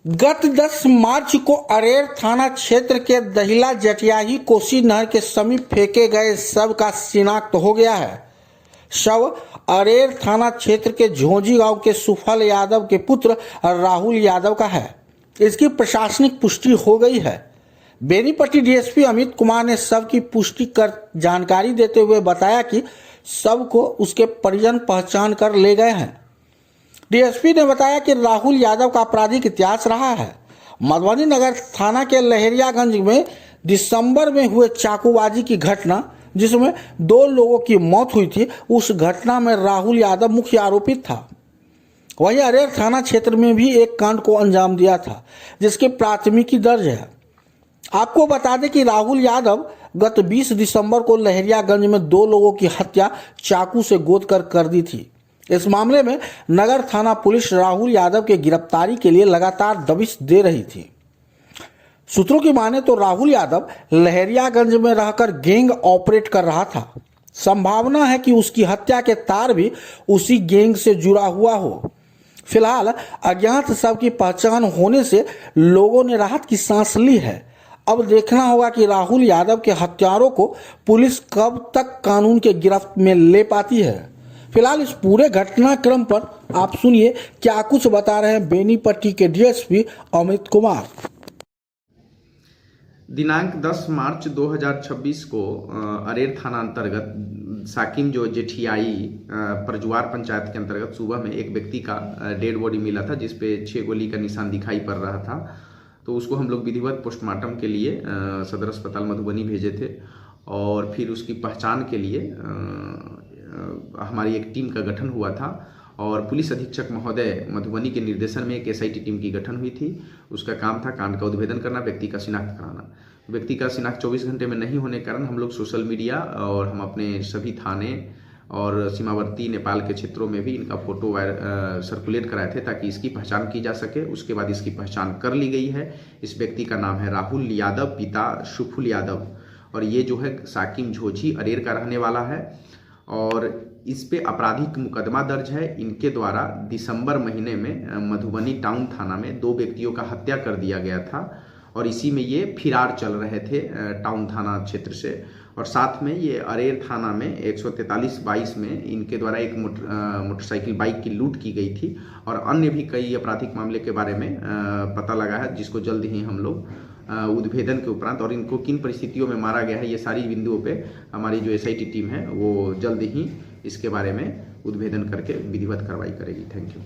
गत 10 मार्च को अरेर थाना क्षेत्र के दहिला जटियाही कोसी नहर के समीप फेंके गए शव का शिनाख्त हो गया है। शव अरेर थाना क्षेत्र के झोंझी गांव के सुफल यादव के पुत्र राहुल यादव का है। इसकी प्रशासनिक पुष्टि हो गई है। बेनीपट्टी डीएसपी अमित कुमार ने शव की पुष्टि कर जानकारी देते हुए बताया कि शव को उसके परिजन पहचान कर ले गए हैं। डीएसपी ने बताया कि राहुल यादव का आपराधिक इतिहास रहा है। मधुबनी नगर थाना के लहरियागंज में दिसंबर में हुए चाकूबाजी की घटना, जिसमें 2 लोगों की मौत हुई थी, उस घटना में राहुल यादव मुख्य आरोपित था। वहीं अरेर थाना क्षेत्र में भी एक कांड को अंजाम दिया था, जिसकी प्राथमिकी दर्ज है। आपको बता दें कि राहुल यादव गत 20 दिसंबर को लहरियागंज में 2 लोगों की हत्या चाकू से गोद कर दी थी। इस मामले में नगर थाना पुलिस राहुल यादव के गिरफ्तारी के लिए लगातार दबिश दे रही थी। सूत्रों की माने तो राहुल यादव लहरियागंज में रहकर गैंग ऑपरेट कर रहा था। संभावना है कि उसकी हत्या के तार भी उसी गैंग से जुड़ा हुआ हो। फिलहाल अज्ञात शव की पहचान होने से लोगों ने राहत की सांस ली है। अब देखना होगा कि राहुल यादव के हत्यारों को पुलिस कब तक कानून के गिरफ्त में ले पाती है। फिलहाल इस पूरे घटनाक्रम पर आप सुनिए क्या कुछ बता रहे हैं बेनीपट्टी के डीएसपी अमित कुमार। दिनांक 10 मार्च 2026 को अरेर थाना अंतर्गत साकिम जो जेठियाई परजुआर पंचायत के अंतर्गत सुबह में एक व्यक्ति का डेड बॉडी मिला था, जिसपे 6 गोली का निशान दिखाई पड़ रहा था। तो उसको हम लोग विधिवत पोस्टमार्टम के लिए सदर अस्पताल मधुबनी भेजे थे और फिर उसकी पहचान के लिए हमारी एक टीम का गठन हुआ था और पुलिस अधीक्षक महोदय मधुबनी के निर्देशन में एक एसआईटी टीम की गठन हुई थी। उसका काम था कांड का उद्भेदन करना, व्यक्ति का शिनाख्त कराना। व्यक्ति का शिनाख्त 24 घंटे में नहीं होने के कारण हम लोग सोशल मीडिया और हम अपने सभी थाने और सीमावर्ती नेपाल के क्षेत्रों में भी इनका फोटो सर्कुलेट कराए थे ताकि इसकी पहचान की जा सके। उसके बाद इसकी पहचान कर ली गई है। इस व्यक्ति का नाम है राहुल यादव, पिता सुफल यादव, और ये जो है साकिम झोझी अरेर का रहने वाला है और इस पे आपराधिक मुकदमा दर्ज है। इनके द्वारा दिसंबर महीने में मधुबनी टाउन थाना में 2 व्यक्तियों का हत्या कर दिया गया था और इसी में ये फिरार चल रहे थे टाउन थाना क्षेत्र से। और साथ में ये अरेर थाना में 143/22 में इनके द्वारा एक मोटरसाइकिल बाइक की लूट की गई थी और अन्य भी कई आपराधिक मामले के बारे में पता लगा है, जिसको जल्द ही हम लोग उद्भेदन के उपरांत और इनको किन परिस्थितियों में मारा गया है, ये सारी बिंदुओं पे हमारी जो एसआईटी टीम है वो जल्द ही इसके बारे में उद्भेदन करके विधिवत कार्रवाई करेगी। Thank you.